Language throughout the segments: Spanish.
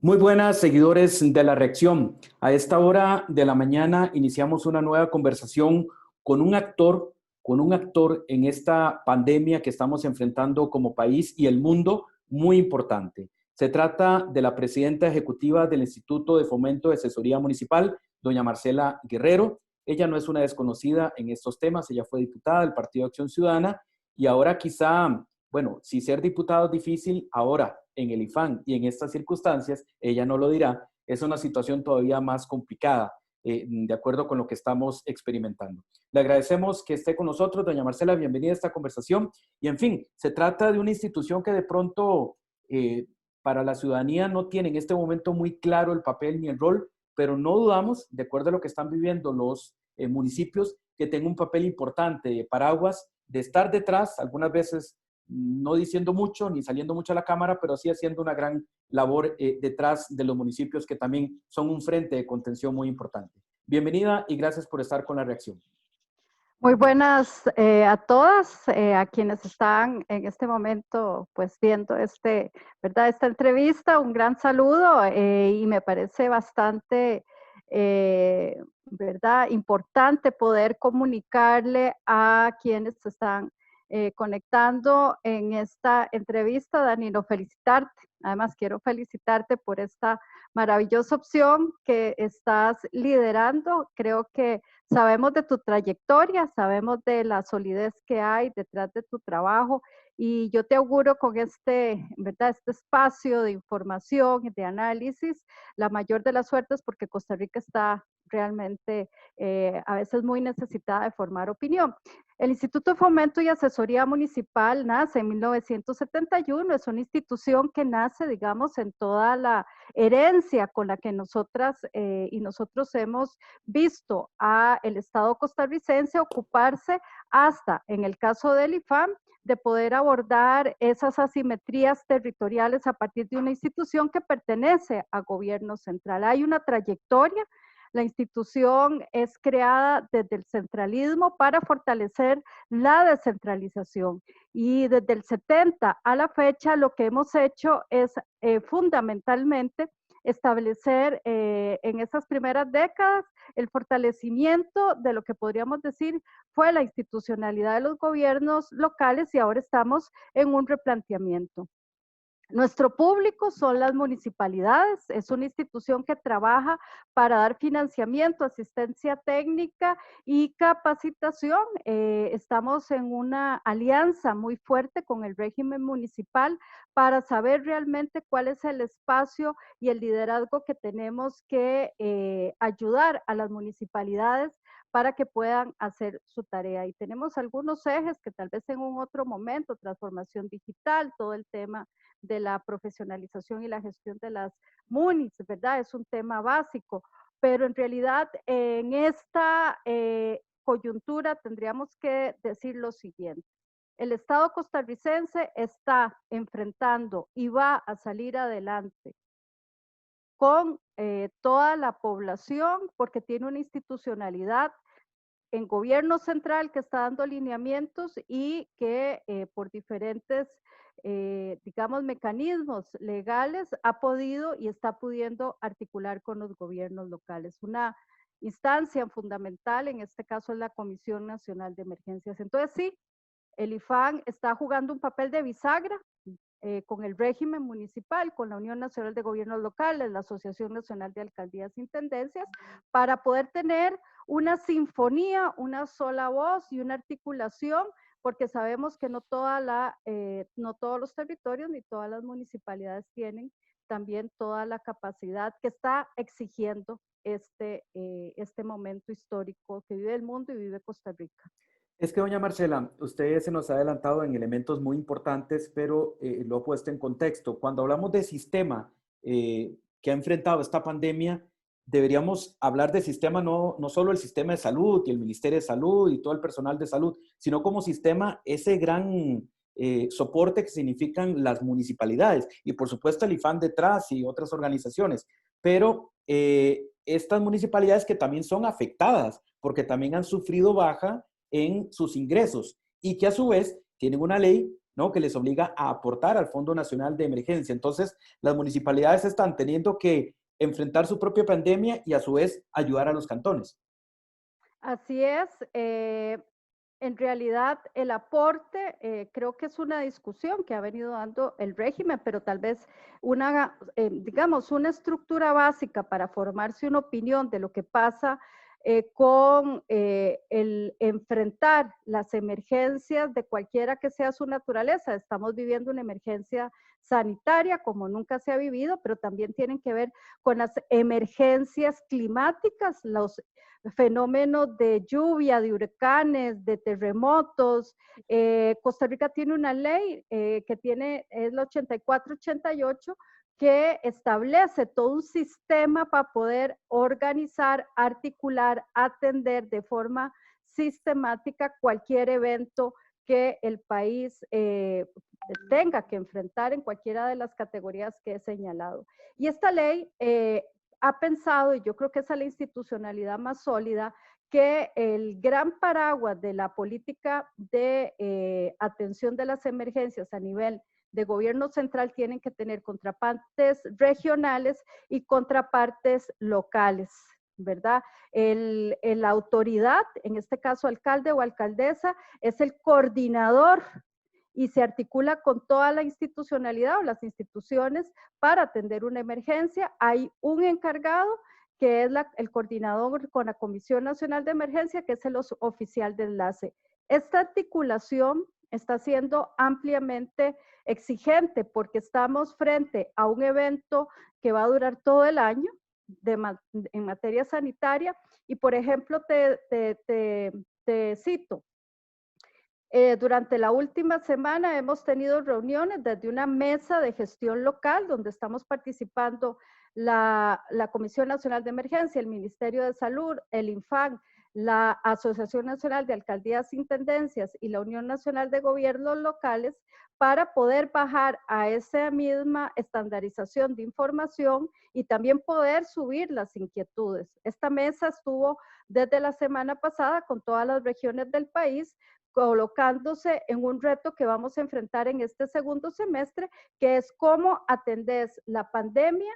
Muy buenas, seguidores de La Reacción. A esta hora de la mañana iniciamos una nueva conversación con con un actor en esta pandemia que estamos enfrentando como país y el mundo, muy importante. Se trata de la presidenta ejecutiva del Instituto de Fomento de Asesoría Municipal, doña Marcela Guerrero. Ella no es una desconocida en estos temas, ella fue diputada del Partido de Acción Ciudadana y ahora quizá, bueno, si ser diputado es difícil, ahora en el IFAN y en estas circunstancias, ella no lo dirá, es una situación todavía más complicada, de acuerdo con lo que estamos experimentando. Le agradecemos que esté con nosotros, doña Marcela, bienvenida a esta conversación. Y en fin, se trata de una institución que de pronto para la ciudadanía no tiene en este momento muy claro el papel ni el rol, pero no dudamos, de acuerdo a lo que están viviendo los municipios, que tenga un papel importante de paraguas, de estar detrás, algunas veces no diciendo mucho ni saliendo mucho a la cámara, pero sí haciendo una gran labor detrás de los municipios que también son un frente de contención muy importante. Bienvenida y gracias por estar con La Reacción. Muy buenas a todas, a quienes están en este momento pues viendo ¿verdad? Esta entrevista. Un gran saludo y me parece bastante ¿verdad? Importante poder comunicarle a quienes están conectando en esta entrevista. Danilo, felicitarte. Además, quiero felicitarte por esta maravillosa opción que estás liderando. Creo que sabemos de tu trayectoria, sabemos de la solidez que hay detrás de tu trabajo y yo te auguro con ¿verdad? Este espacio de información y de análisis la mayor de las suertes, porque Costa Rica está realmente a veces muy necesitada de formar opinión. El Instituto de Fomento y Asesoría Municipal nace en 1971, es una institución que nace, digamos, en toda la herencia con la que nosotras y nosotros hemos visto a el Estado costarricense ocuparse hasta, en el caso del IFAM, de poder abordar esas asimetrías territoriales a partir de una institución que pertenece a gobierno central. Hay una trayectoria. La institución es creada desde el centralismo para fortalecer la descentralización. Y desde el 70 a la fecha lo que hemos hecho es fundamentalmente establecer en esas primeras décadas el fortalecimiento de lo que podríamos decir fue la institucionalidad de los gobiernos locales, y ahora estamos en un replanteamiento. Nuestro público son las municipalidades, es una institución que trabaja para dar financiamiento, asistencia técnica y capacitación. Estamos en una alianza muy fuerte con el régimen municipal para saber realmente cuál es el espacio y el liderazgo que tenemos que ayudar a las municipalidades para que puedan hacer su tarea. Y tenemos algunos ejes que tal vez en un otro momento, transformación digital, todo el tema de la profesionalización y la gestión de las MUNIs, ¿verdad? Es un tema básico, pero en realidad en esta coyuntura tendríamos que decir lo siguiente. El Estado costarricense está enfrentando y va a salir adelante con toda la población porque tiene una institucionalidad en gobierno central que está dando lineamientos y que por diferentes, digamos, mecanismos legales ha podido y está pudiendo articular con los gobiernos locales. Una instancia fundamental, en este caso es la Comisión Nacional de Emergencias. Entonces sí, el IFAN está jugando un papel de bisagra con el régimen municipal, con la Unión Nacional de Gobiernos Locales, la Asociación Nacional de Alcaldías e Intendencias, para poder tener una sinfonía, una sola voz y una articulación, porque sabemos que no todos los territorios ni todas las municipalidades tienen también toda la capacidad que está exigiendo este momento histórico que vive el mundo y vive Costa Rica. Es que, doña Marcela, usted se nos ha adelantado en elementos muy importantes, pero lo ha puesto en contexto. Cuando hablamos de sistema que ha enfrentado esta pandemia, deberíamos hablar de sistema, no solo el sistema de salud y el Ministerio de Salud y todo el personal de salud, sino como sistema ese gran soporte que significan las municipalidades y por supuesto el IFAN detrás y otras organizaciones. Pero estas municipalidades que también son afectadas porque también han sufrido baja en sus ingresos y que a su vez tienen una ley ¿no? Que les obliga a aportar al Fondo Nacional de Emergencia. Entonces, las municipalidades están teniendo que enfrentar su propia pandemia y a su vez ayudar a los cantones. Así es. En realidad, el aporte creo que es una discusión que ha venido dando el régimen, pero tal vez una, digamos, una estructura básica para formarse una opinión de lo que pasa con el enfrentar las emergencias de cualquiera que sea su naturaleza. Estamos viviendo una emergencia sanitaria como nunca se ha vivido, pero también tienen que ver con las emergencias climáticas, los fenómenos de lluvia, de huracanes, de terremotos. Costa Rica tiene una ley que es la 8488, que establece todo un sistema para poder organizar, articular, atender de forma sistemática cualquier evento que el país tenga que enfrentar en cualquiera de las categorías que he señalado. Y esta ley ha pensado, y yo creo que esa es la institucionalidad más sólida, que el gran paraguas de la política de atención de las emergencias a nivel de gobierno central tienen que tener contrapartes regionales y contrapartes locales, ¿verdad? La autoridad, en este caso alcalde o alcaldesa, es el coordinador y se articula con toda la institucionalidad o las instituciones para atender una emergencia. Hay un encargado que es el coordinador con la Comisión Nacional de Emergencia, que es el oficial de enlace. Esta articulación está siendo ampliamente exigente porque estamos frente a un evento que va a durar todo el año en materia sanitaria y, por ejemplo, te cito, durante la última semana hemos tenido reuniones desde una mesa de gestión local donde estamos participando la Comisión Nacional de Emergencia, el Ministerio de Salud, el INFAN, la Asociación Nacional de Alcaldías e Intendencias y la Unión Nacional de Gobiernos Locales para poder bajar a esa misma estandarización de información y también poder subir las inquietudes. Esta mesa estuvo desde la semana pasada con todas las regiones del país, colocándose en un reto que vamos a enfrentar en este segundo semestre, que es cómo atendés la pandemia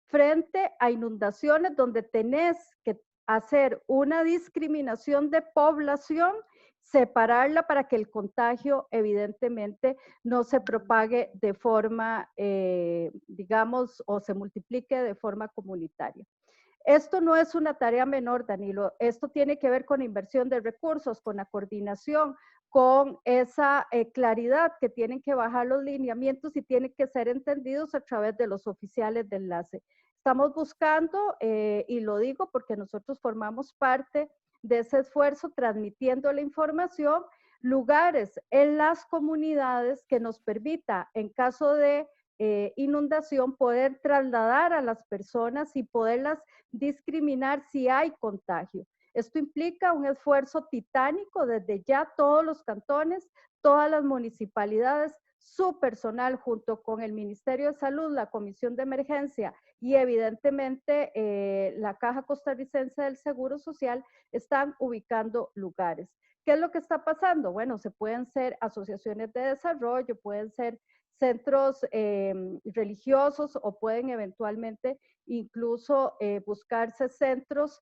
frente a inundaciones donde tenés que hacer una discriminación de población, separarla para que el contagio evidentemente no se propague de forma, digamos, o se multiplique de forma comunitaria. Esto no es una tarea menor, Danilo. Esto tiene que ver con inversión de recursos, con la coordinación, con esa claridad que tienen que bajar los lineamientos y tienen que ser entendidos a través de los oficiales de enlace. Estamos buscando, y lo digo porque nosotros formamos parte de ese esfuerzo, transmitiendo la información, lugares en las comunidades que nos permita, en caso de inundación, poder trasladar a las personas y poderlas discriminar si hay contagio. Esto implica un esfuerzo titánico desde ya todos los cantones, todas las municipalidades, su personal junto con el Ministerio de Salud, la Comisión de Emergencia y evidentemente la Caja Costarricense del Seguro Social están ubicando lugares. ¿Qué es lo que está pasando? Bueno, se pueden ser asociaciones de desarrollo, pueden ser centros religiosos o pueden eventualmente incluso buscarse centros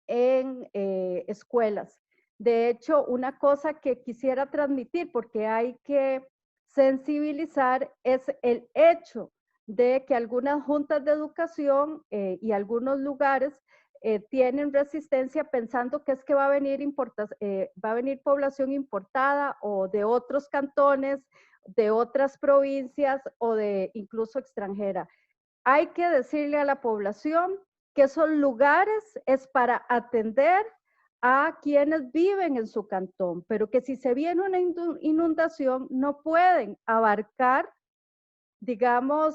en escuelas. De hecho, una cosa que quisiera transmitir, porque hay que sensibilizar, es el hecho de que algunas juntas de educación y algunos lugares tienen resistencia pensando que es que va a venir población importada o de otros cantones, de otras provincias o de incluso extranjera. Hay que decirle a la población que esos lugares es para atender a quienes viven en su cantón, pero que si se viene una inundación no pueden abarcar, digamos,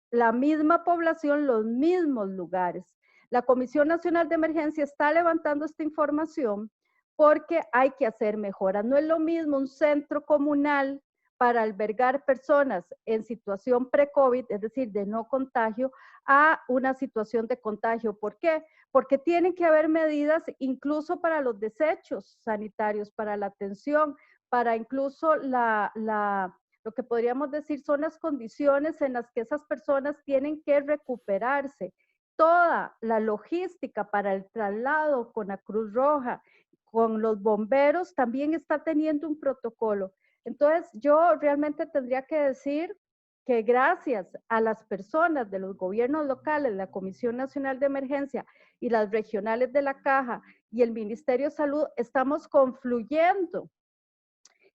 la misma población, los mismos lugares. La Comisión Nacional de Emergencia está levantando esta información porque hay que hacer mejoras. No es lo mismo un centro comunal para albergar personas en situación pre-COVID, es decir, de no contagio, a una situación de contagio. ¿Por qué? Porque tienen que haber medidas incluso para los desechos sanitarios, para la atención, para incluso lo que podríamos decir son las condiciones en las que esas personas tienen que recuperarse. Toda la logística para el traslado con la Cruz Roja, con los bomberos, también está teniendo un protocolo. Entonces, yo realmente tendría que decir que gracias a las personas de los gobiernos locales, la Comisión Nacional de Emergencia y las regionales de la Caja y el Ministerio de Salud, estamos confluyendo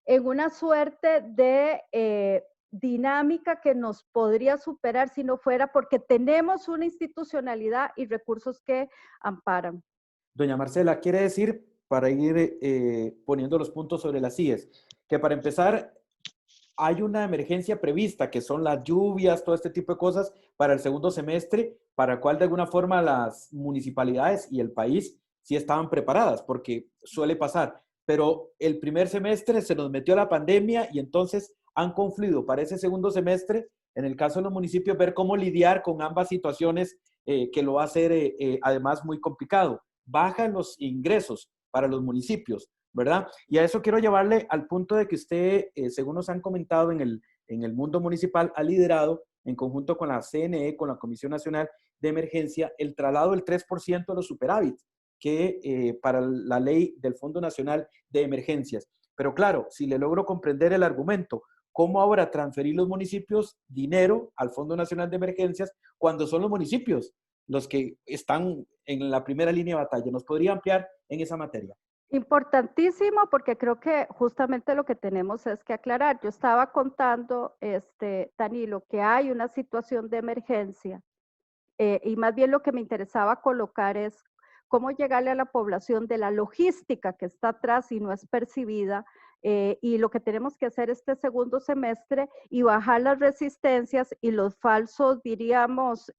en una suerte de dinámica que nos podría superar si no fuera porque tenemos una institucionalidad y recursos que amparan. Doña Marcela, quiere decir, para ir poniendo los puntos sobre las IES, que para empezar hay una emergencia prevista, que son las lluvias, todo este tipo de cosas, para el segundo semestre, para el cual de alguna forma las municipalidades y el país sí estaban preparadas, porque suele pasar. Pero el primer semestre se nos metió la pandemia y entonces han confluido para ese segundo semestre, en el caso de los municipios, ver cómo lidiar con ambas situaciones que lo va a hacer además muy complicado. Bajan los ingresos para los municipios, ¿verdad? Y a eso quiero llevarle al punto de que usted, según nos han comentado en el mundo municipal, ha liderado en conjunto con la CNE, con la Comisión Nacional de Emergencia, el traslado del 3% de los superávits que para la ley del Fondo Nacional de Emergencias. Pero claro, si le logro comprender el argumento, ¿cómo ahora transferir los municipios dinero al Fondo Nacional de Emergencias cuando son los municipios los que están en la primera línea de batalla? ¿Nos podría ampliar en esa materia? Importantísimo porque creo que justamente lo que tenemos es que aclarar. Yo estaba contando, Danilo, que hay una situación de emergencia y más bien lo que me interesaba colocar es cómo llegarle a la población de la logística que está atrás y no es percibida. Y lo que tenemos que hacer este segundo semestre y bajar las resistencias y los falsos, diríamos,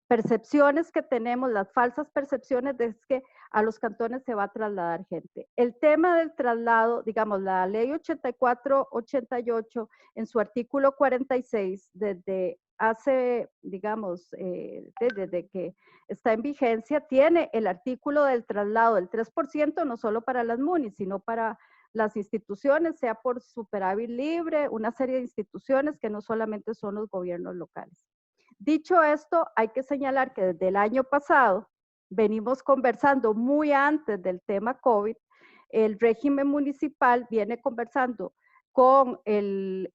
percepciones que tenemos, las falsas percepciones de que a los cantones se va a trasladar gente. El tema del traslado, digamos, la ley 84-88 en su artículo 46, desde hace, digamos, desde que está en vigencia, tiene el artículo del traslado del 3%, no solo para las MUNI, sino para las instituciones, sea por superávit libre, una serie de instituciones que no solamente son los gobiernos locales. Dicho esto, hay que señalar que desde el año pasado venimos conversando muy antes del tema COVID, el régimen municipal viene conversando con el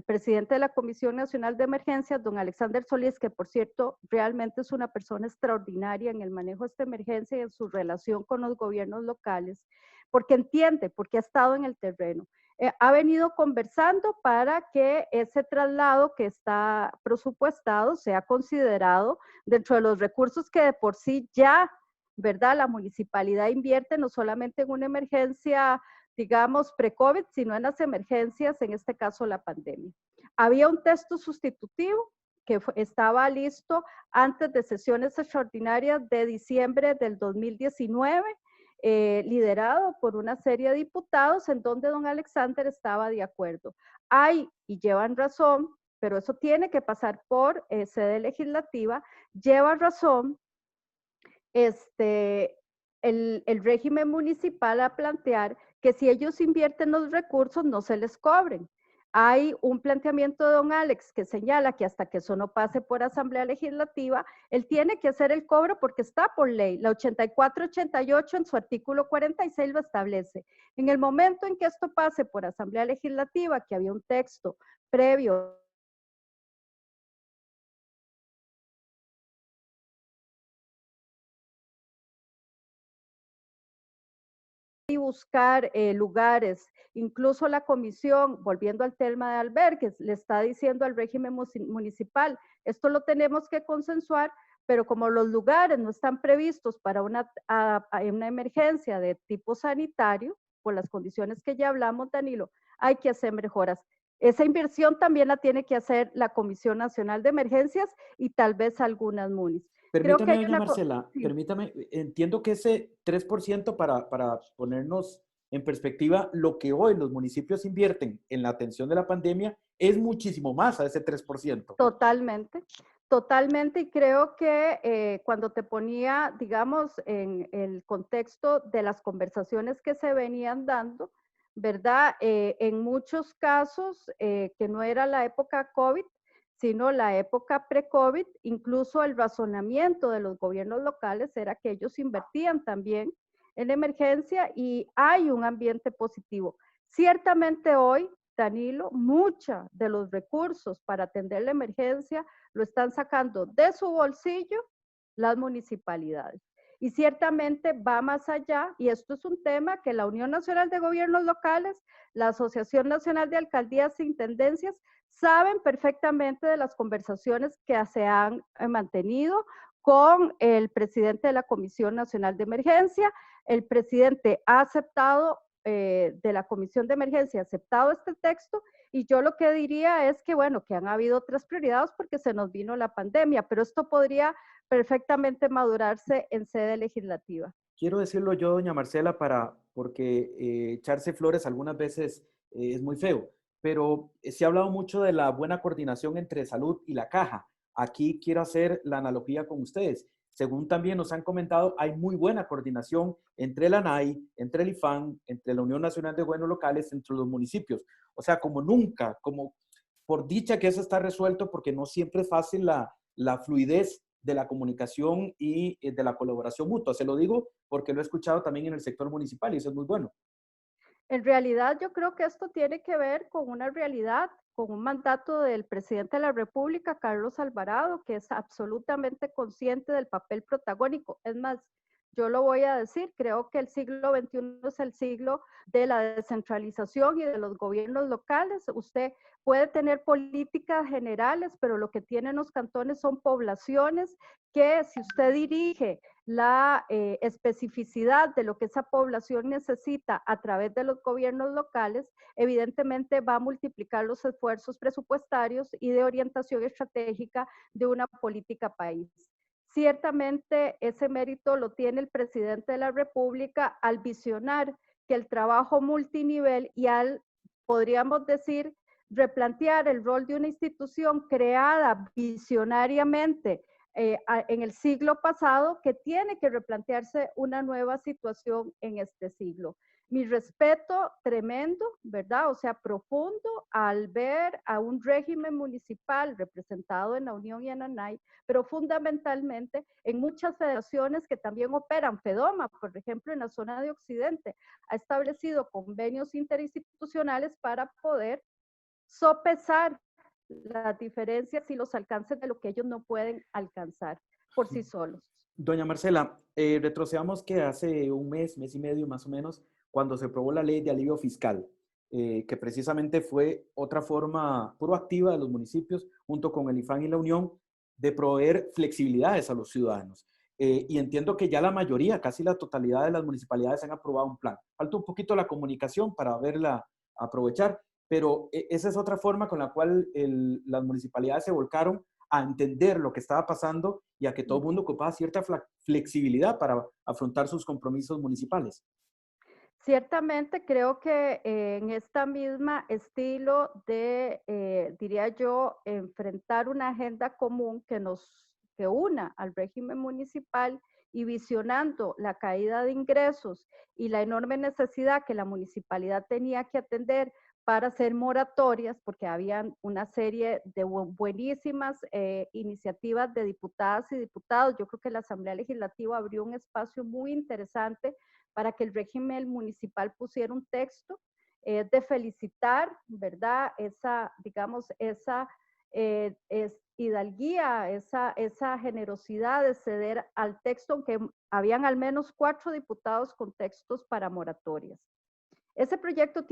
presidente de la Comisión Nacional de Emergencias, don Alexander Solís, que por cierto realmente es una persona extraordinaria en el manejo de esta emergencia y en su relación con los gobiernos locales, porque entiende, porque ha estado en el terreno. Ha venido conversando para que ese traslado que está presupuestado sea considerado dentro de los recursos que de por sí ya, ¿verdad? La municipalidad invierte no solamente en una emergencia, digamos, pre-COVID, sino en las emergencias, en este caso la pandemia. Había un texto sustitutivo que estaba listo antes de sesiones extraordinarias de diciembre del 2019, liderado por una serie de diputados en donde don Alexander estaba de acuerdo. Hay, y llevan razón, pero eso tiene que pasar por sede legislativa, lleva razón el régimen municipal a plantear que si ellos invierten los recursos no se les cobren. Hay un planteamiento de don Alex que señala que hasta que eso no pase por Asamblea Legislativa, él tiene que hacer el cobro porque está por ley. La 84-88 en su artículo 46 lo establece. En el momento en que esto pase por Asamblea Legislativa, que había un texto previo y buscar lugares. Incluso la comisión, volviendo al tema de albergues, le está diciendo al régimen municipal, esto lo tenemos que consensuar, pero como los lugares no están previstos para una emergencia de tipo sanitario, por las condiciones que ya hablamos, Danilo, hay que hacer mejoras. Esa inversión también la tiene que hacer la Comisión Nacional de Emergencias y tal vez algunas MUNIs. Creo que Permítame, hay doña una... Marcela, Sí. permítame, entiendo que ese 3% para ponernos en perspectiva, lo que hoy los municipios invierten en la atención de la pandemia es muchísimo más a ese 3%. Totalmente, totalmente. Y creo que cuando te ponía, digamos, en el contexto de las conversaciones que se venían dando, ¿verdad? En muchos casos, que no era la época COVID, sino la época pre-COVID, incluso el razonamiento de los gobiernos locales era que ellos invertían también en emergencia y hay un ambiente positivo. Ciertamente hoy, Danilo, muchos de los recursos para atender la emergencia lo están sacando de su bolsillo las municipalidades. Y ciertamente va más allá, y esto es un tema que la Unión Nacional de Gobiernos Locales, la Asociación Nacional de Alcaldías e Intendencias, saben perfectamente de las conversaciones que se han mantenido con el presidente de la Comisión Nacional de Emergencia. El presidente ha aceptado, de la Comisión de Emergencia, ha aceptado este texto, y yo lo que diría es que, bueno, que han habido otras prioridades porque se nos vino la pandemia, pero esto podría perfectamente madurarse en sede legislativa. Quiero decirlo yo, doña Marcela, porque echarse flores algunas veces es muy feo, pero se ha hablado mucho de la buena coordinación entre salud y la caja. Aquí quiero hacer la analogía con ustedes. Según también nos han comentado, hay muy buena coordinación entre la ANAI, entre el IFAN, entre la Unión Nacional de Gobiernos Locales, entre los municipios. O sea, como nunca, como por dicha que eso está resuelto, porque no siempre es fácil la fluidez de la comunicación y de la colaboración mutua. Se lo digo porque lo he escuchado también en el sector municipal y eso es muy bueno. En realidad, yo creo que esto tiene que ver con una realidad, con un mandato del presidente de la República, Carlos Alvarado, que es absolutamente consciente del papel protagónico. Es más, yo lo voy a decir, creo que el siglo XXI es el siglo de la descentralización y de los gobiernos locales. Usted puede tener políticas generales, pero lo que tienen los cantones son poblaciones que si usted dirige la especificidad de lo que esa población necesita a través de los gobiernos locales, evidentemente va a multiplicar los esfuerzos presupuestarios y de orientación estratégica de una política país. Ciertamente ese mérito lo tiene el presidente de la República al visionar que el trabajo multinivel y al, podríamos decir, replantear el rol de una institución creada visionariamente en el siglo pasado, que tiene que replantearse una nueva situación en este siglo. Mi respeto tremendo, ¿verdad? O sea, profundo al ver a un régimen municipal representado en la Unión y en ANAI, pero fundamentalmente en muchas federaciones que también operan. FEDOMA, por ejemplo, en la zona de Occidente, ha establecido convenios interinstitucionales para poder sopesar las diferencias y los alcances de lo que ellos no pueden alcanzar por sí solos. Doña Marcela, retrocedamos que hace un mes, mes y medio más o menos, cuando se aprobó la ley de alivio fiscal, que precisamente fue otra forma proactiva de los municipios, junto con el IFAN y la Unión, de proveer flexibilidades a los ciudadanos. Y entiendo que ya la mayoría, casi la totalidad de las municipalidades han aprobado un plan. Falta un poquito la comunicación para verla aprovechar, pero esa es otra forma con la cual las municipalidades se volcaron a entender lo que estaba pasando y a que todo el mundo ocupaba cierta flexibilidad para afrontar sus compromisos municipales. Ciertamente creo que en esta misma estilo de, diría yo, enfrentar una agenda común que una al régimen municipal y visionando la caída de ingresos y la enorme necesidad que la municipalidad tenía que atender para hacer moratorias, porque habían una serie de buenísimas iniciativas de diputadas y diputados. Yo creo que la Asamblea Legislativa abrió un espacio muy interesante para que el régimen municipal pusiera un texto, de felicitar, ¿verdad? Esa, digamos, esa hidalguía, esa generosidad de ceder al texto, aunque habían al menos 4 diputados con textos para moratorias. Ese proyecto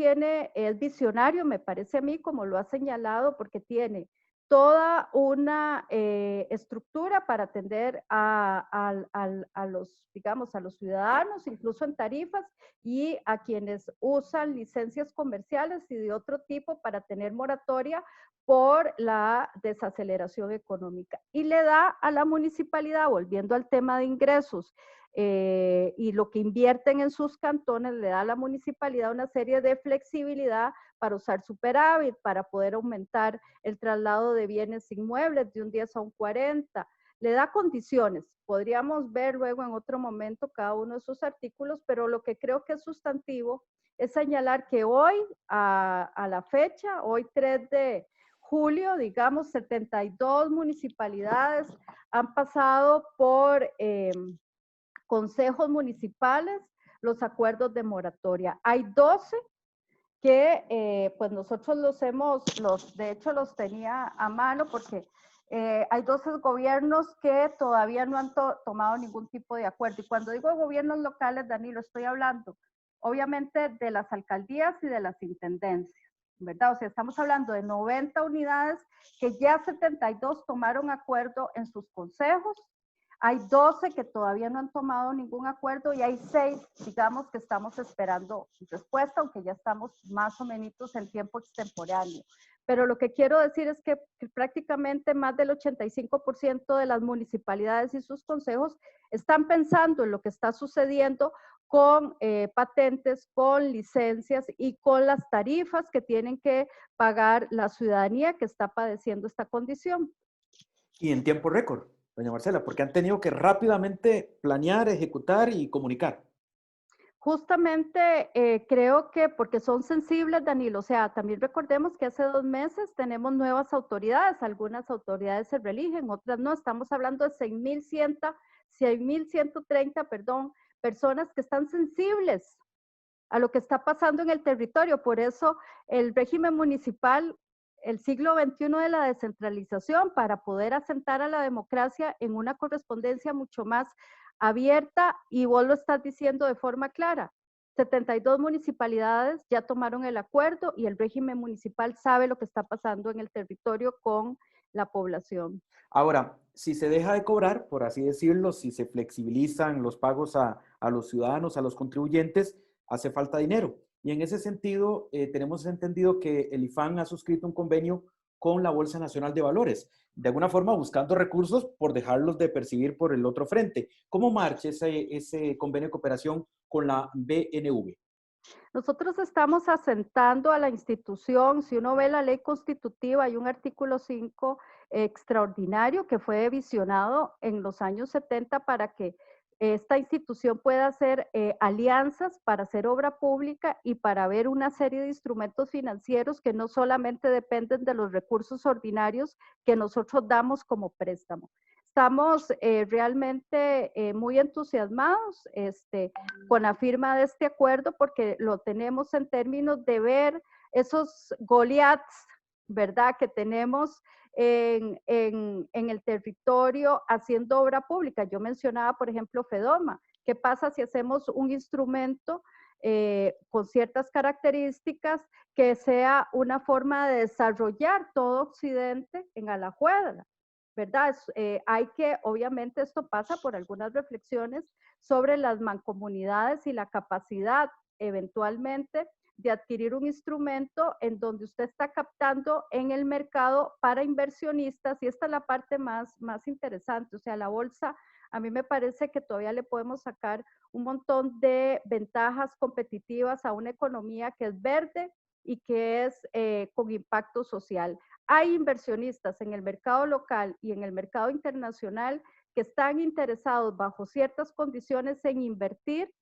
es visionario, me parece a mí, como lo ha señalado, porque tiene toda una estructura para atender a los, digamos, a los ciudadanos, incluso en tarifas, y a quienes usan licencias comerciales y de otro tipo para tener moratoria por la desaceleración económica. Y le da a la municipalidad, volviendo al tema de ingresos, y lo que invierten en sus cantones, le da a la municipalidad una serie de flexibilidad para usar superávit, para poder aumentar el traslado de bienes inmuebles de un 10 a un 40, le da condiciones. Podríamos ver luego en otro momento cada uno de esos artículos, pero lo que creo que es sustantivo es señalar que hoy, a la fecha, hoy 3 de julio, digamos, 72 municipalidades han pasado por consejos municipales los acuerdos de moratoria. Hay 12 que pues nosotros de hecho los tenía a mano porque hay 12 gobiernos que todavía no han tomado ningún tipo de acuerdo. Y cuando digo gobiernos locales, Danilo, estoy hablando obviamente de las alcaldías y de las intendencias, ¿verdad? O sea, estamos hablando de 90 unidades que ya 72 tomaron acuerdo en sus consejos. Hay 12 que todavía no han tomado ningún acuerdo y hay 6, digamos, que estamos esperando respuesta, aunque ya estamos más o menos en tiempo extemporáneo. Pero lo que quiero decir es que prácticamente más del 85% de las municipalidades y sus consejos están pensando en lo que está sucediendo con patentes, con licencias y con las tarifas que tienen que pagar la ciudadanía que está padeciendo esta condición. Y en tiempo récord, doña Marcela, porque han tenido que rápidamente planear, ejecutar y comunicar. Justamente creo que porque son sensibles, Danilo, o sea, también recordemos que hace 2 meses tenemos nuevas autoridades, algunas autoridades se reeligen, otras no, estamos hablando de 6.130, perdón, personas que están sensibles a lo que está pasando en el territorio, por eso el régimen municipal, el siglo XXI de la descentralización, para poder asentar a la democracia en una correspondencia mucho más abierta, y vos lo estás diciendo de forma clara. 72 municipalidades ya tomaron el acuerdo y el régimen municipal sabe lo que está pasando en el territorio con la población. Ahora, si se deja de cobrar, por así decirlo, si se flexibilizan los pagos a los ciudadanos, a los contribuyentes, hace falta dinero. Y en ese sentido, tenemos entendido que el IFAN ha suscrito un convenio con la Bolsa Nacional de Valores, de alguna forma buscando recursos por dejarlos de percibir por el otro frente. ¿Cómo marcha ese convenio de cooperación con la BNV? Nosotros estamos asentando a la institución. Si uno ve la ley constitutiva, hay un artículo 5 extraordinario que fue visionado en los años 70 para que esta institución pueda hacer alianzas para hacer obra pública y para ver una serie de instrumentos financieros que no solamente dependen de los recursos ordinarios que nosotros damos como préstamo. Estamos realmente muy entusiasmados con la firma de este acuerdo porque lo tenemos en términos de ver esos Goliaths, ¿verdad?, que tenemos en el territorio haciendo obra pública. Yo mencionaba, por ejemplo, FEDOMA. ¿Qué pasa si hacemos un instrumento con ciertas características que sea una forma de desarrollar todo Occidente en Alajuela? ¿Verdad? Hay que, obviamente esto pasa por algunas reflexiones sobre las mancomunidades y la capacidad eventualmente de adquirir un instrumento en donde usted está captando en el mercado para inversionistas, y esta es la parte más interesante. O sea, la bolsa, a mí me parece que todavía le podemos sacar un montón de ventajas competitivas a una economía que es verde y que es con impacto social. Hay inversionistas en el mercado local y en el mercado internacional que están interesados bajo ciertas condiciones en invertir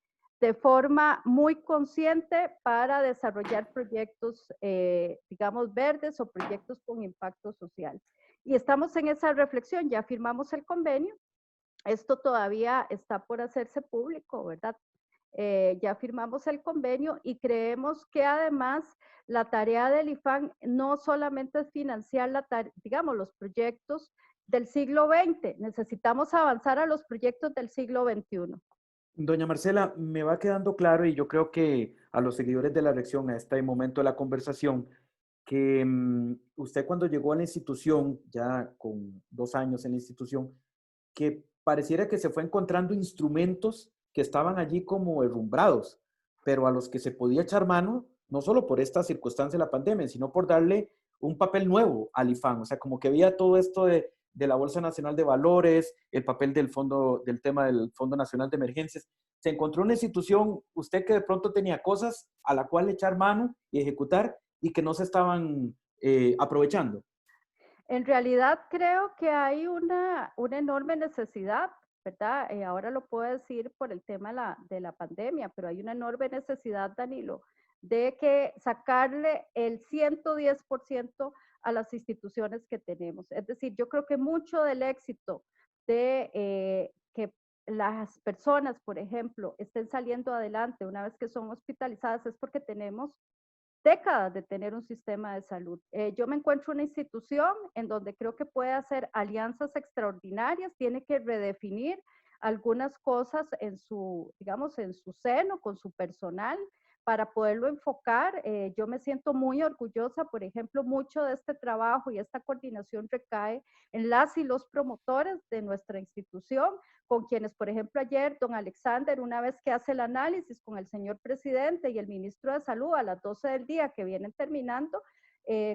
de forma muy consciente para desarrollar proyectos, digamos, verdes o proyectos con impacto social. Y estamos en esa reflexión, ya firmamos el convenio, esto todavía está por hacerse público, ¿verdad? Ya firmamos el convenio y creemos que además la tarea del IFAN no solamente es financiar digamos, los proyectos del siglo XX, necesitamos avanzar a los proyectos del siglo XXI. Doña Marcela, me va quedando claro y yo creo que a los seguidores de la lección, a este momento de la conversación, que usted cuando llegó a la institución, ya con 2 años en la institución, que pareciera que se fue encontrando instrumentos que estaban allí como herrumbrados, pero a los que se podía echar mano, no solo por esta circunstancia de la pandemia, sino por darle un papel nuevo al IFAN. O sea, como que había todo esto de la Bolsa Nacional de Valores, el papel del fondo, del tema del Fondo Nacional de Emergencias. Se encontró una institución, usted que de pronto tenía cosas a la cual echar mano y ejecutar y que no se estaban aprovechando. En realidad creo que hay una enorme necesidad, ¿verdad? Ahora lo puedo decir por el tema de la pandemia, pero hay una enorme necesidad, Danilo, de que sacarle el 110% a las instituciones que tenemos. Es decir, yo creo que mucho del éxito de que las personas, por ejemplo, estén saliendo adelante una vez que son hospitalizadas es porque tenemos décadas de tener un sistema de salud. Yo me encuentro una institución en donde creo que puede hacer alianzas extraordinarias, tiene que redefinir algunas cosas en su, digamos, en su seno, con su personal, para poderlo enfocar. Yo me siento muy orgullosa, por ejemplo, mucho de este trabajo y esta coordinación recae en las y los promotores de nuestra institución, con quienes, por ejemplo, ayer don Alexander, una vez que hace el análisis con el señor presidente y el ministro de Salud a las 12 del día que vienen terminando,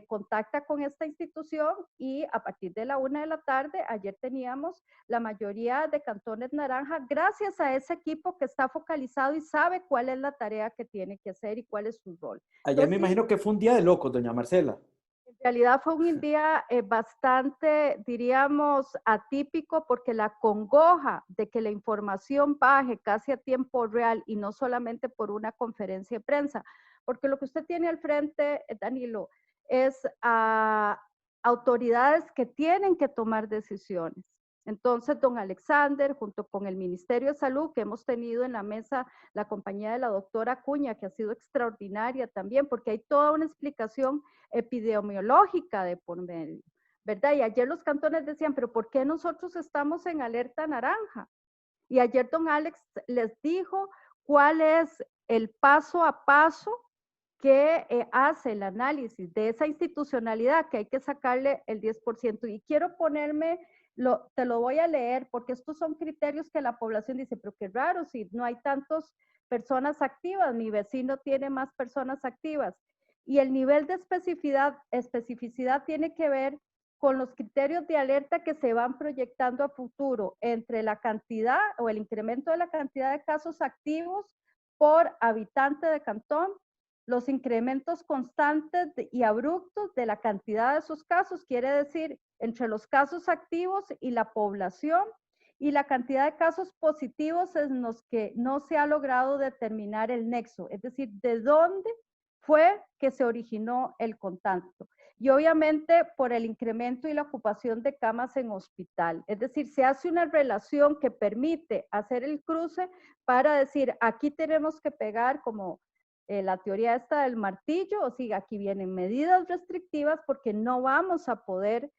contacta con esta institución y a partir de la 1 de la tarde, ayer teníamos la mayoría de cantones naranja, gracias a ese equipo que está focalizado y sabe cuál es la tarea que tiene que hacer y cuál es su rol. Ayer me Entonces, imagino que fue un día de locos, doña Marcela. en realidad fue un día bastante, diríamos, atípico porque la congoja de que la información baje casi a tiempo real y no solamente por una conferencia de prensa, porque lo que usted tiene al frente, Danilo, es a autoridades que tienen que tomar decisiones. Entonces, don Alexander, junto con el Ministerio de Salud, que hemos tenido en la mesa la compañía de la doctora Acuña, que ha sido extraordinaria también, porque hay toda una explicación epidemiológica de por medio, ¿verdad? Y ayer los cantones decían, pero ¿por qué nosotros estamos en alerta naranja? Y ayer don Alex les dijo cuál es el paso a paso que hace el análisis de esa institucionalidad que hay que sacarle el 10%. Y quiero ponerme, te lo voy a leer, porque estos son criterios que la población dice, pero qué raro, si no hay tantas personas activas, mi vecino tiene más personas activas. Y el nivel de especificidad tiene que ver con los criterios de alerta que se van proyectando a futuro entre la cantidad o el incremento de la cantidad de casos activos por habitante de cantón, los incrementos constantes y abruptos de la cantidad de esos casos, quiere decir, entre los casos activos y la población, y la cantidad de casos positivos en los que no se ha logrado determinar el nexo, es decir, de dónde fue que se originó el contacto. Y obviamente por el incremento y la ocupación de camas en hospital. Es decir, se hace una relación que permite hacer el cruce para decir, aquí tenemos que pegar como la teoría esta del martillo, o sea, aquí vienen medidas restrictivas porque no vamos a poder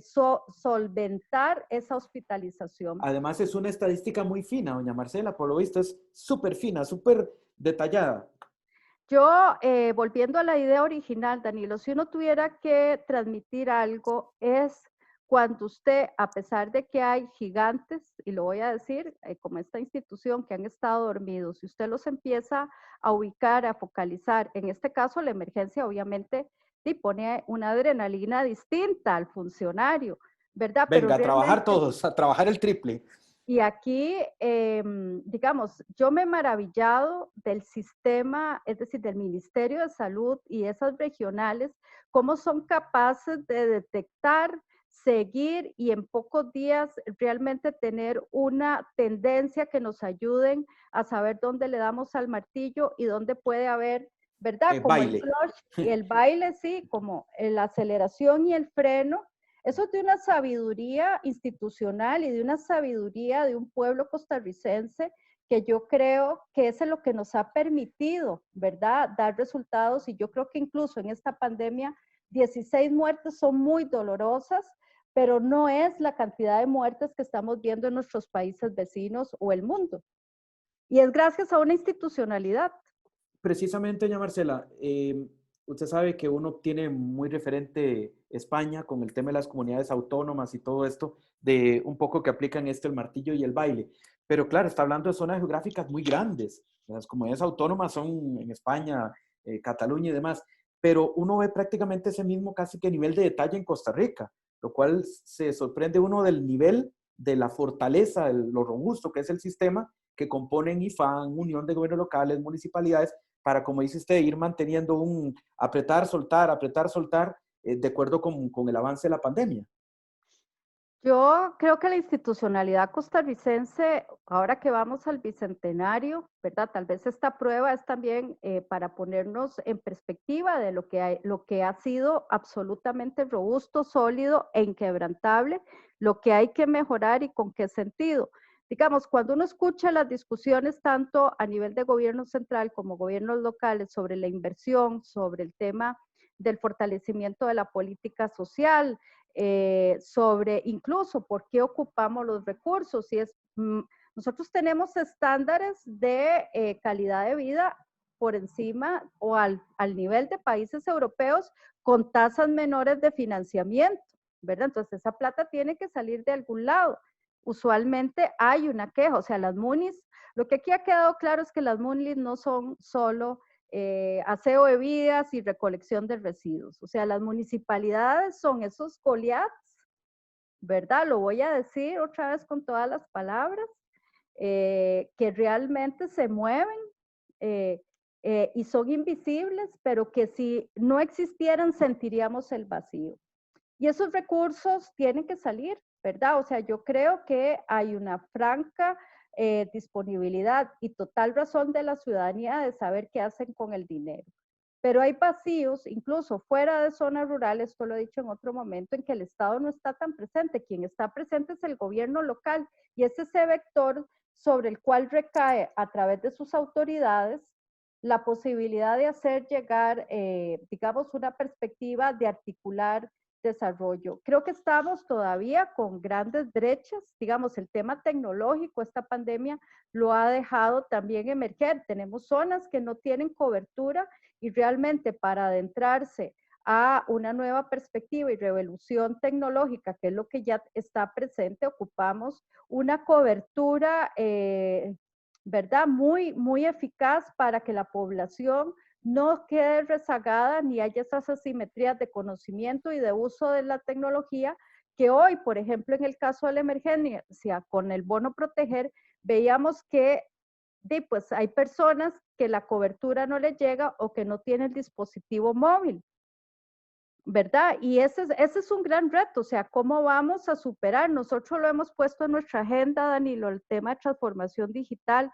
solventar esa hospitalización. Además es una estadística muy fina, doña Marcela, por lo visto es súper fina, súper detallada. Yo, volviendo a la idea original, Danilo, si uno tuviera que transmitir algo, es cuando usted, a pesar de que hay gigantes, y lo voy a decir, como esta institución que han estado dormidos, si usted los empieza a ubicar, a focalizar, en este caso la emergencia obviamente sí pone una adrenalina distinta al funcionario, ¿verdad? Pero Venga, a trabajar realmente todos, a trabajar el triple. y aquí, digamos, yo me he maravillado del sistema, es decir, del Ministerio de Salud y esas regionales, cómo son capaces de detectar, seguir y en pocos días realmente tener una tendencia que nos ayuden a saber dónde le damos al martillo y dónde puede haber, ¿verdad? Como el Baile. clutch y el baile, sí, como la aceleración y el freno. Eso es de una sabiduría institucional y de una sabiduría de un pueblo costarricense que yo creo que es lo que nos ha permitido, ¿verdad?, dar resultados. Y yo creo que incluso en esta pandemia, 16 muertes son muy dolorosas, pero no es la cantidad de muertes que estamos viendo en nuestros países vecinos o el mundo. Y es gracias a una institucionalidad. Precisamente, doña Marcela, usted sabe que uno tiene muy referente España con el tema de las comunidades autónomas y todo esto, de un poco que aplican el martillo y el baile. Pero claro, está hablando de zonas geográficas muy grandes. Las comunidades autónomas son en España, Cataluña y demás. Pero uno ve prácticamente ese mismo casi que nivel de detalle en Costa Rica, lo cual se sorprende uno del nivel de la fortaleza, lo robusto que es el sistema que componen IFAN, Unión de Gobiernos Locales, municipalidades, para, como dice usted, ir manteniendo un apretar, soltar de acuerdo con el avance de la pandemia? Yo creo que la institucionalidad costarricense, ahora que vamos al bicentenario, ¿verdad? Tal vez esta prueba es también para ponernos en perspectiva de lo que ha sido absolutamente robusto, sólido e inquebrantable, lo que hay que mejorar y con qué sentido. Digamos, cuando uno escucha las discusiones tanto a nivel de gobierno central como gobiernos locales sobre la inversión, sobre el tema del fortalecimiento de la política social, sobre incluso por qué ocupamos los recursos. Nosotros tenemos estándares de calidad de vida por encima o al nivel de países europeos con tasas menores de financiamiento, ¿verdad? Entonces esa plata tiene que salir de algún lado. Usualmente hay una queja, o sea, las MUNIs, lo que aquí ha quedado claro es que las MUNIs no son solo aseo de vías y recolección de residuos. O sea, las municipalidades son esos Goliaths, ¿verdad? Lo voy a decir otra vez con todas las palabras, que realmente se mueven y son invisibles, pero que si no existieran sentiríamos el vacío. Y esos recursos tienen que salir, ¿verdad? O sea, yo creo que hay una franca disponibilidad y total razón de la ciudadanía de saber qué hacen con el dinero. Pero hay vacíos, incluso fuera de zonas rurales, esto lo he dicho en otro momento, en que el Estado no está tan presente. Quien está presente es el gobierno local y es ese vector sobre el cual recae a través de sus autoridades la posibilidad de hacer llegar, digamos, una perspectiva de articular desarrollo. Creo que estamos todavía con grandes brechas, digamos, el tema tecnológico, esta pandemia lo ha dejado también emerger. Tenemos zonas que no tienen cobertura y realmente para adentrarse a una nueva perspectiva y revolución tecnológica, que es lo que ya está presente, ocupamos una cobertura, ¿verdad? Muy, muy eficaz para que la población no quede rezagada ni haya esas asimetrías de conocimiento y de uso de la tecnología que hoy, por ejemplo, en el caso de la emergencia, con el bono proteger, veíamos que pues hay personas que la cobertura no les llega o que no tienen dispositivo móvil, ¿verdad? Y ese es un gran reto, o sea, ¿cómo vamos a superar? Nosotros lo hemos puesto en nuestra agenda, Danilo, el tema de transformación digital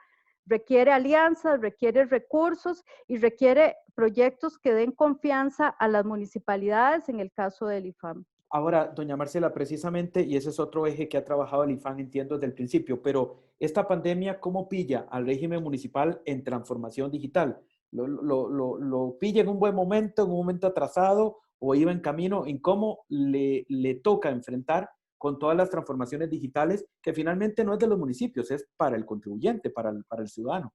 requiere alianzas, requiere recursos y requiere proyectos que den confianza a las municipalidades en el caso del IFAM. Ahora, doña Marcela, precisamente, y ese es otro eje que ha trabajado el IFAN, entiendo, desde el principio, pero esta pandemia, ¿cómo pilla al régimen municipal en transformación digital? ¿Lo pilla en un buen momento, en un momento atrasado, o iba en camino? ¿En cómo le toca enfrentar con todas las transformaciones digitales que finalmente no es de los municipios, es para el contribuyente, para el ciudadano?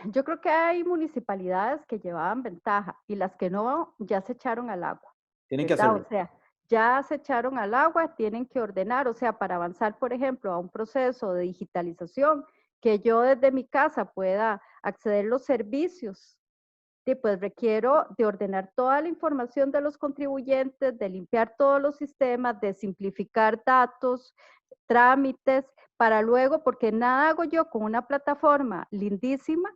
Yo creo que hay municipalidades que llevaban ventaja y las que no ya se echaron al agua, Tienen que ¿verdad? O hacerlo. sea, ya se echaron al agua, tienen que ordenar, o sea, para avanzar, por ejemplo, a un proceso de digitalización, que yo desde mi casa pueda acceder a los servicios, y pues requiero de ordenar toda la información de los contribuyentes, de limpiar todos los sistemas, de simplificar datos, trámites, para luego, porque nada hago yo con una plataforma lindísima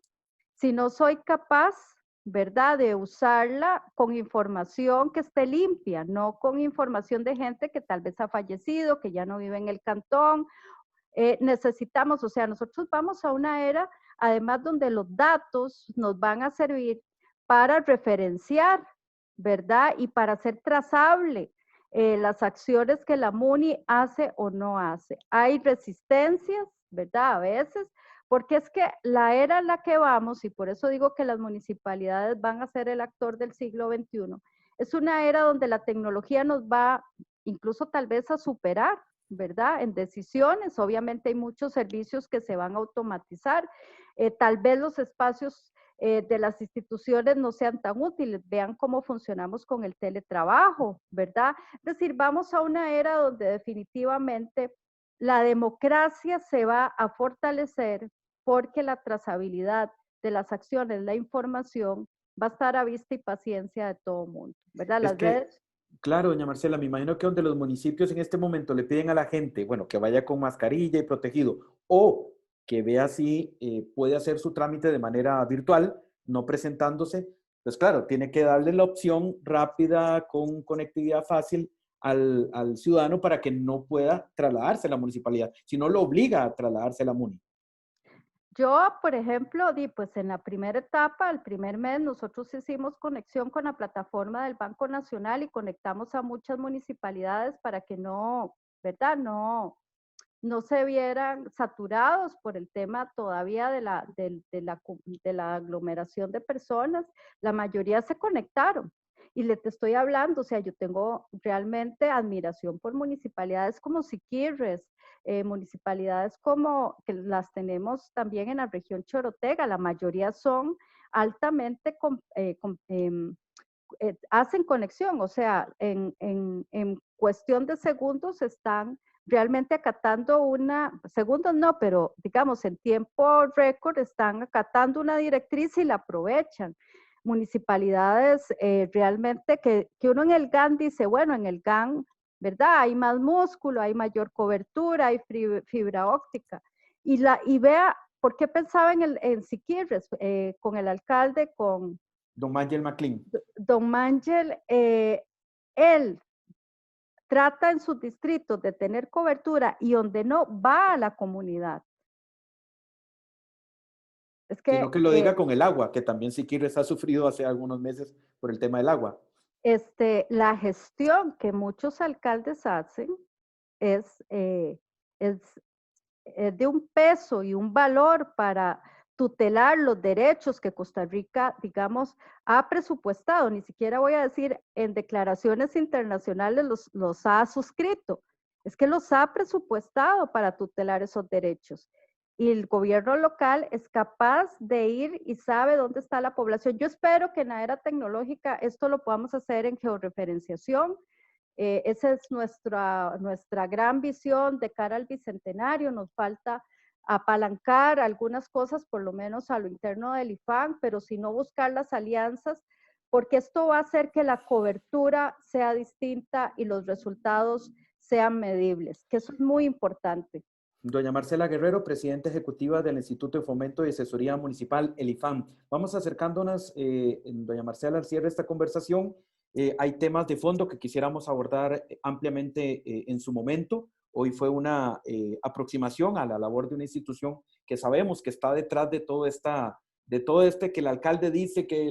si no soy capaz, ¿verdad?, de usarla con información que esté limpia, no con información de gente que tal vez ha fallecido, que ya no vive en el cantón. Necesitamos, o sea, nosotros vamos a una era, además, donde los datos nos van a servir para referenciar, ¿verdad? Y para hacer trazable las acciones que la MUNI hace o no hace. Hay resistencias, ¿verdad? A veces, porque es que la era en la que vamos, y por eso digo que las municipalidades van a ser el actor del siglo XXI, es una era donde la tecnología nos va incluso tal vez a superar, ¿verdad? En decisiones, obviamente hay muchos servicios que se van a automatizar, tal vez los espacios de las instituciones no sean tan útiles, vean cómo funcionamos con el teletrabajo, ¿verdad? Es decir, vamos a una era donde definitivamente la democracia se va a fortalecer porque la trazabilidad de las acciones, la información, va a estar a vista y paciencia de todo el mundo, ¿verdad? Es Las que, redes. claro, doña Marcela, me imagino que donde los municipios en este momento le piden a la gente, bueno, que vaya con mascarilla y protegido, o que vea si puede hacer su trámite de manera virtual, no presentándose, Entonces, claro, tiene que darle la opción rápida con conectividad fácil al ciudadano para que no pueda trasladarse a la municipalidad, si no lo obliga a trasladarse a la MUNI. Yo, por ejemplo, pues en la primera etapa, el primer mes, nosotros hicimos conexión con la plataforma del Banco Nacional y conectamos a muchas municipalidades para que no, ¿verdad? No se vieran saturados por el tema todavía de la aglomeración de personas. La mayoría se conectaron. Y le te estoy hablando, o sea, yo tengo realmente admiración por municipalidades como Siquirres, municipalidades como que las tenemos también en la región Chorotega, la mayoría son altamente, hacen conexión, o sea, en cuestión de segundos están realmente acatando segundos no, pero digamos en tiempo récord están acatando una directriz y la aprovechan. Municipalidades realmente que uno en el GAN dice, bueno, en el GAN, ¿verdad? Hay más músculo, hay mayor cobertura, hay fibra óptica. Y vea, ¿por qué pensaba en Siquirres? Con el alcalde, con Don Mangel McLean. Don Mangel, él trata en sus distritos de tener cobertura y donde no, va a la comunidad. Es Sino que que lo diga con el agua, que también Siquirres ha sufrido hace algunos meses por el tema del agua. la gestión que muchos alcaldes hacen es, es, es de un peso y un valor para tutelar los derechos que Costa Rica, digamos, ha presupuestado, ni siquiera voy a decir en declaraciones internacionales los ha suscrito, es que los ha presupuestado para tutelar esos derechos. Y el gobierno local es capaz de ir y sabe dónde está la población. Yo espero que en la era tecnológica esto lo podamos hacer en georreferenciación. Esa es nuestra gran visión de cara al Bicentenario. Nos falta apalancar algunas cosas, por lo menos a lo interno del IFAN, pero si no buscar las alianzas, porque esto va a hacer que la cobertura sea distinta y los resultados sean medibles, que eso es muy importante. Doña Marcela Guerrero, presidenta ejecutiva del Instituto de Fomento y Asesoría Municipal, el IFAM. Vamos acercándonos, doña Marcela, al cierre de esta conversación. Hay temas de fondo que quisiéramos abordar ampliamente en su momento. Hoy fue una aproximación a la labor de una institución que sabemos que está detrás de todo este que el alcalde dice que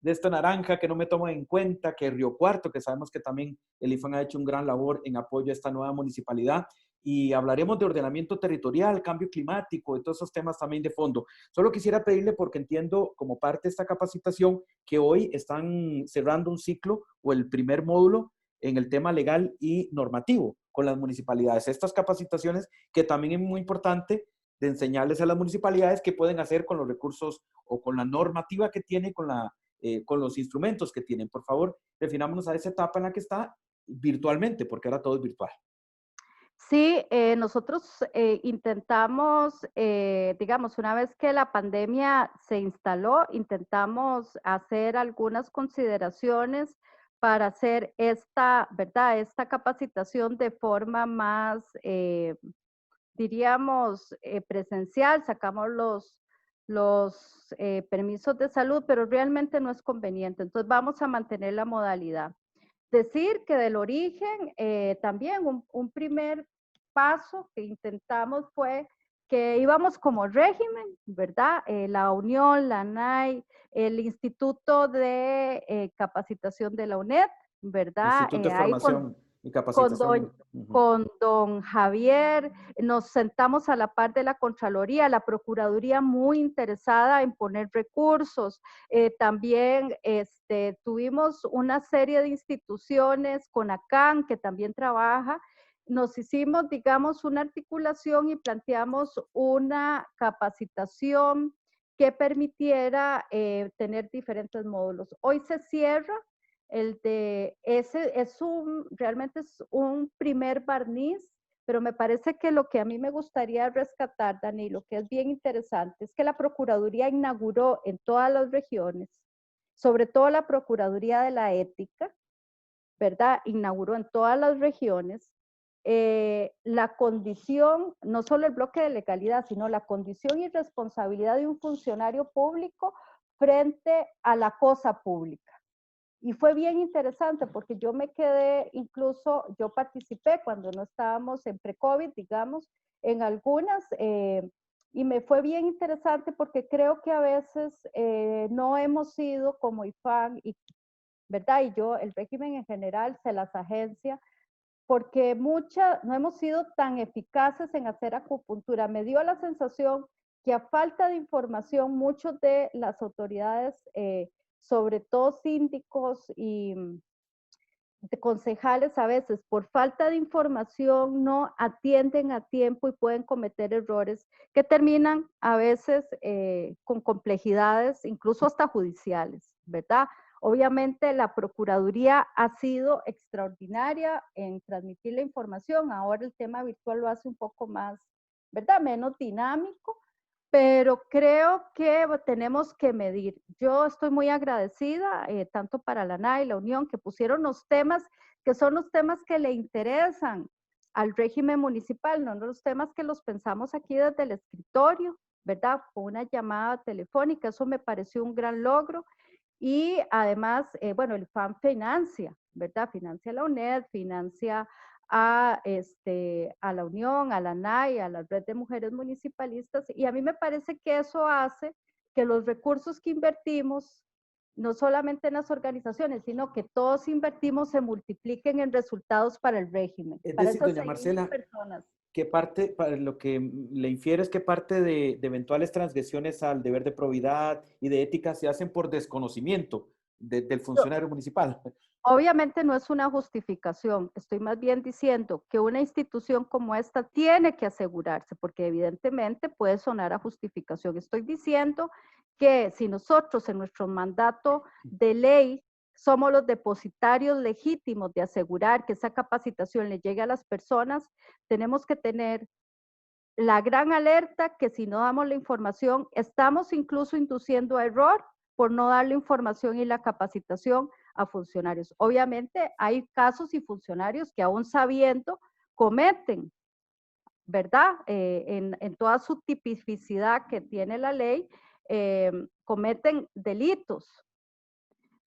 de esta naranja que no me toma en cuenta, que Río Cuarto, que sabemos que también el IFAM ha hecho un gran labor en apoyo a esta nueva municipalidad. Y hablaremos de ordenamiento territorial, cambio climático, de todos esos temas también de fondo. Solo quisiera pedirle, porque entiendo como parte de esta capacitación, que hoy están cerrando un ciclo o el primer módulo en el tema legal y normativo con las municipalidades. Estas capacitaciones que también es muy importante de enseñarles a las municipalidades qué pueden hacer con los recursos o con la normativa que tienen, con los instrumentos que tienen. Por favor, definámonos a esa etapa en la que está virtualmente, porque ahora todo es virtual. Sí, nosotros intentamos, digamos, una vez que la pandemia se instaló, intentamos hacer algunas consideraciones para hacer esta, ¿verdad? Esta capacitación de forma más, diríamos, presencial. Sacamos los permisos de salud, pero realmente no es conveniente. Entonces vamos a mantener la modalidad. Decir que del origen, también un primer paso que intentamos fue que íbamos como régimen, ¿verdad? La Unión, la NAI, el Instituto de Capacitación de la UNED, ¿verdad? Instituto de Ahí Formación y con Capacitación. don, con don Javier, nos sentamos a la par de la Contraloría, la Procuraduría muy interesada en poner recursos. También tuvimos una serie de instituciones, con ACAN, que también trabaja. Nos hicimos, digamos, una articulación y planteamos una capacitación que permitiera tener diferentes módulos. Hoy se cierra ese realmente es un primer barniz, pero me parece que lo que a mí me gustaría rescatar, Danilo, que es bien interesante, es que la Procuraduría inauguró en todas las regiones, sobre todo la Procuraduría de la Ética, ¿verdad? Inauguró en todas las regiones la condición, no solo el bloque de legalidad, sino la condición y responsabilidad de un funcionario público frente a la cosa pública. Y fue bien interesante porque yo me quedé, incluso yo participé cuando no estábamos en pre-COVID, digamos, en algunas, y me fue bien interesante porque creo que a veces no hemos sido como IFAN, y, ¿verdad? Y yo, el régimen en general, se las agencia, porque no hemos sido tan eficaces en hacer acupuntura. Me dio la sensación que a falta de información, muchos de las autoridades, sobre todo síndicos y de concejales, a veces por falta de información no atienden a tiempo y pueden cometer errores que terminan a veces con complejidades, incluso hasta judiciales, ¿verdad? Obviamente la Procuraduría ha sido extraordinaria en transmitir la información. Ahora el tema virtual lo hace un poco más, ¿verdad? Menos dinámico, pero creo que tenemos que medir. Yo estoy muy agradecida, tanto para la ANA y la Unión, que pusieron los temas, que son los temas que le interesan al régimen municipal, no los temas que los pensamos aquí desde el escritorio, ¿verdad? Con una llamada telefónica, eso me pareció un gran logro. Y además, bueno, el FAN financia, ¿verdad? Financia la UNED, financia a la Unión, a la NAI, a la Red de Mujeres Municipalistas, y a mí me parece que eso hace que los recursos que invertimos, no solamente en las organizaciones, sino que todos invertimos, se multipliquen en resultados para el régimen, Es para decir, esas doña 6,000 Marcela, personas. ¿qué parte, para lo que le infiere es que parte de eventuales transgresiones al deber de probidad y de ética se hacen por desconocimiento del funcionario municipal? Obviamente no es una justificación, estoy más bien diciendo que una institución como esta tiene que asegurarse, porque evidentemente puede sonar a justificación. Estoy diciendo que si nosotros en nuestro mandato de ley somos los depositarios legítimos de asegurar que esa capacitación le llegue a las personas, tenemos que tener la gran alerta que si no damos la información, estamos incluso induciendo a error por no dar la información y la capacitación a funcionarios. Obviamente hay casos y funcionarios que aún sabiendo cometen, ¿verdad? En toda su tipificidad que tiene la ley, cometen delitos.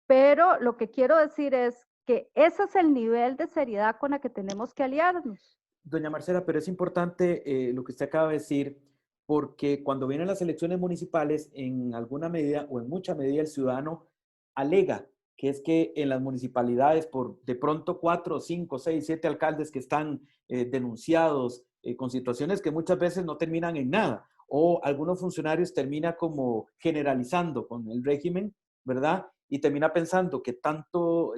Pero lo que quiero decir es que ese es el nivel de seriedad con la que tenemos que aliarnos. Doña Marcela, pero es importante lo que usted acaba de decir, porque cuando vienen las elecciones municipales, en alguna medida o en mucha medida el ciudadano alega que es que en las municipalidades, por de pronto 4, 5, 6, 7 alcaldes que están denunciados con situaciones que muchas veces no terminan en nada, o algunos funcionarios terminan como generalizando con el régimen, ¿verdad? Y termina pensando que tanto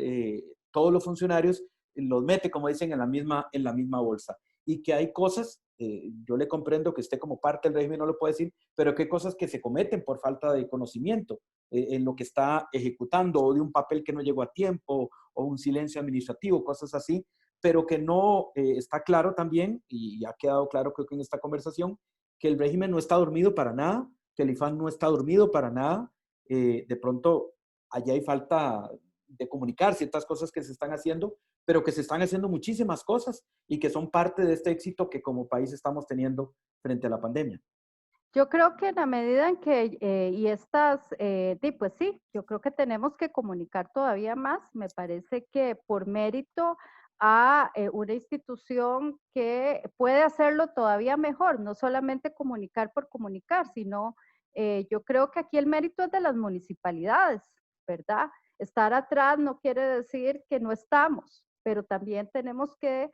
todos los funcionarios los mete, como dicen, en la misma bolsa. Y que hay cosas, yo le comprendo que usted como parte del régimen no lo puede decir, pero que hay cosas que se cometen por falta de conocimiento en lo que está ejecutando, o de un papel que no llegó a tiempo, o un silencio administrativo, cosas así, pero que no está claro también, y ha quedado claro creo que en esta conversación, que el régimen no está dormido para nada, que el IFAN no está dormido para nada. De pronto, allá hay falta de comunicar ciertas cosas que se están haciendo, pero que se están haciendo muchísimas cosas y que son parte de este éxito que como país estamos teniendo frente a la pandemia. Yo creo que en la medida en que, pues sí, yo creo que tenemos que comunicar todavía más. Me parece que por mérito a una institución que puede hacerlo todavía mejor, no solamente comunicar por comunicar, sino yo creo que aquí el mérito es de las municipalidades, ¿verdad? Estar atrás no quiere decir que no estamos, pero también tenemos que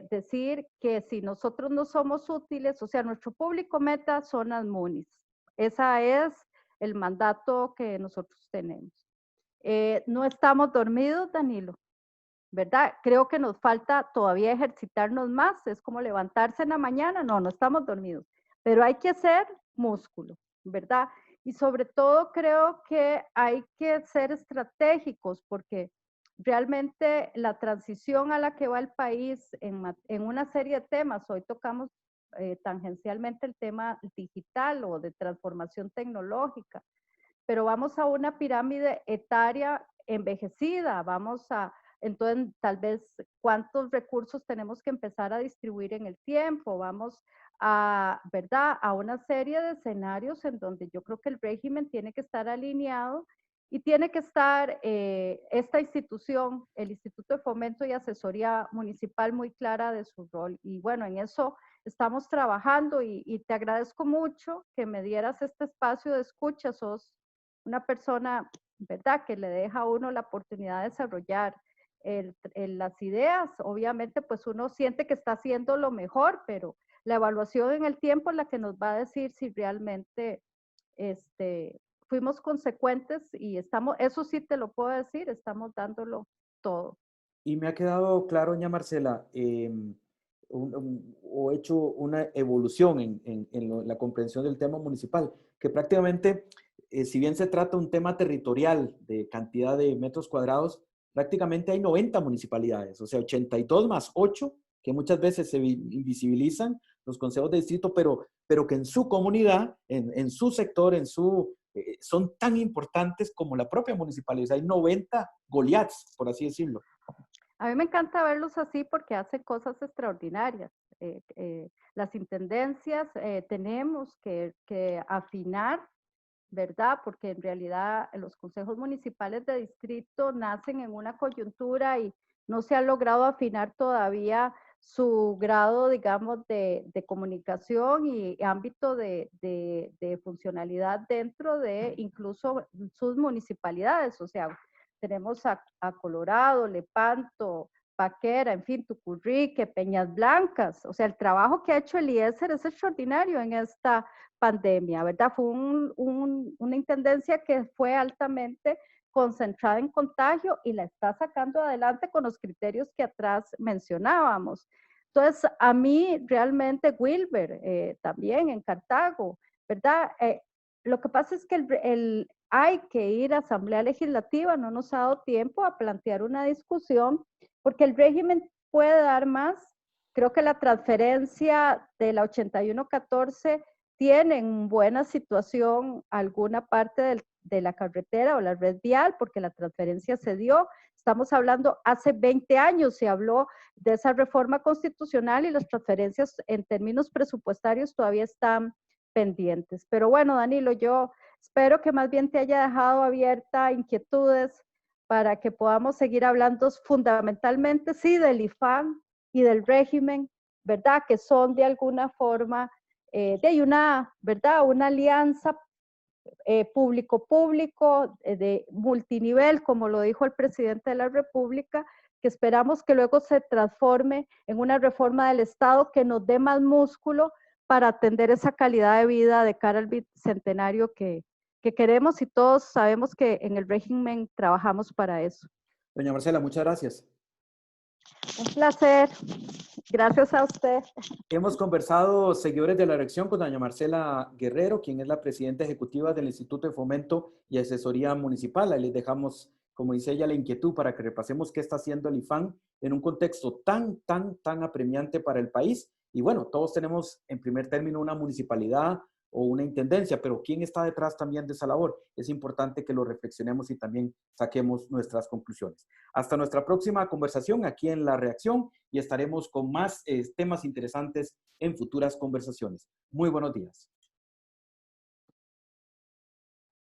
decir que si nosotros no somos útiles, o sea, nuestro público meta son las MUNIs. Ese es el mandato que nosotros tenemos. No estamos dormidos, Danilo, ¿verdad? Creo que nos falta todavía ejercitarnos más, es como levantarse en la mañana, no estamos dormidos, pero hay que hacer músculo, ¿verdad? Y sobre todo creo que hay que ser estratégicos porque realmente la transición a la que va el país en una serie de temas, hoy tocamos tangencialmente el tema digital o de transformación tecnológica, pero vamos a una pirámide etaria envejecida, entonces tal vez cuántos recursos tenemos que empezar a distribuir en el tiempo, vamos ¿verdad? A una serie de escenarios en donde yo creo que el régimen tiene que estar alineado y tiene que estar esta institución, el Instituto de Fomento y Asesoría Municipal, muy clara de su rol. Y bueno, en eso estamos trabajando y te agradezco mucho que me dieras este espacio de escucha. Sos una persona, ¿verdad?, que le deja a uno la oportunidad de desarrollar las ideas. Obviamente, pues uno siente que está haciendo lo mejor, pero la evaluación en el tiempo es la que nos va a decir si realmente fuimos consecuentes y estamos, eso sí te lo puedo decir, estamos dándolo todo. Y me ha quedado claro, doña Marcela, o hecho una evolución en la comprensión del tema municipal, que prácticamente, si bien se trata de un tema territorial de cantidad de metros cuadrados, prácticamente hay 90 municipalidades, o sea, 82 más 8, que muchas veces se invisibilizan los consejos de distrito, pero que en su comunidad, en su sector, son tan importantes como la propia municipalidad. O sea, hay 90 Goliaths, por así decirlo. A mí me encanta verlos así porque hacen cosas extraordinarias. Las intendencias tenemos que afinar, ¿verdad? Porque en realidad los consejos municipales de distrito nacen en una coyuntura y no se ha logrado afinar todavía su grado, digamos, de comunicación y ámbito de funcionalidad dentro de incluso sus municipalidades. O sea, tenemos a Colorado, Lepanto, Paquera, en fin, Tucurrique, Peñas Blancas. O sea, el trabajo que ha hecho Eliezer es extraordinario en esta pandemia, ¿verdad? Fue una intendencia que fue altamente concentrada en contagio y la está sacando adelante con los criterios que atrás mencionábamos. Entonces, a mí realmente Wilber, también en Cartago, ¿verdad? Lo que pasa es que hay que ir a Asamblea Legislativa, no nos ha dado tiempo a plantear una discusión, porque el régimen puede dar más. Creo que la transferencia de la 8114 tiene en buena situación alguna parte de la carretera o la red vial, porque la transferencia se dio. Estamos hablando, hace 20 años se habló de esa reforma constitucional y las transferencias en términos presupuestarios todavía están pendientes. Pero bueno, Danilo, yo espero que más bien te haya dejado abierta inquietudes para que podamos seguir hablando fundamentalmente, sí, del IFAM y del régimen, ¿verdad? Que son de alguna forma de una, ¿verdad? Una alianza público-público de multinivel, como lo dijo el presidente de la República, que esperamos que luego se transforme en una reforma del Estado que nos dé más músculo para atender esa calidad de vida de cara al bicentenario que queremos y todos sabemos que en el régimen trabajamos para eso. Doña Marcela, muchas gracias. Un placer. Gracias a usted. Hemos conversado, seguidores de la elección, con doña Marcela Guerrero, quien es la presidenta ejecutiva del Instituto de Fomento y Asesoría Municipal. Ahí les dejamos, como dice ella, la inquietud para que repasemos qué está haciendo el IFAM en un contexto tan apremiante para el país. Y bueno, todos tenemos en primer término una municipalidad o una intendencia, pero ¿quién está detrás también de esa labor? Es importante que lo reflexionemos y también saquemos nuestras conclusiones. Hasta nuestra próxima conversación aquí en La Reacción y estaremos con más temas interesantes en futuras conversaciones. Muy buenos días.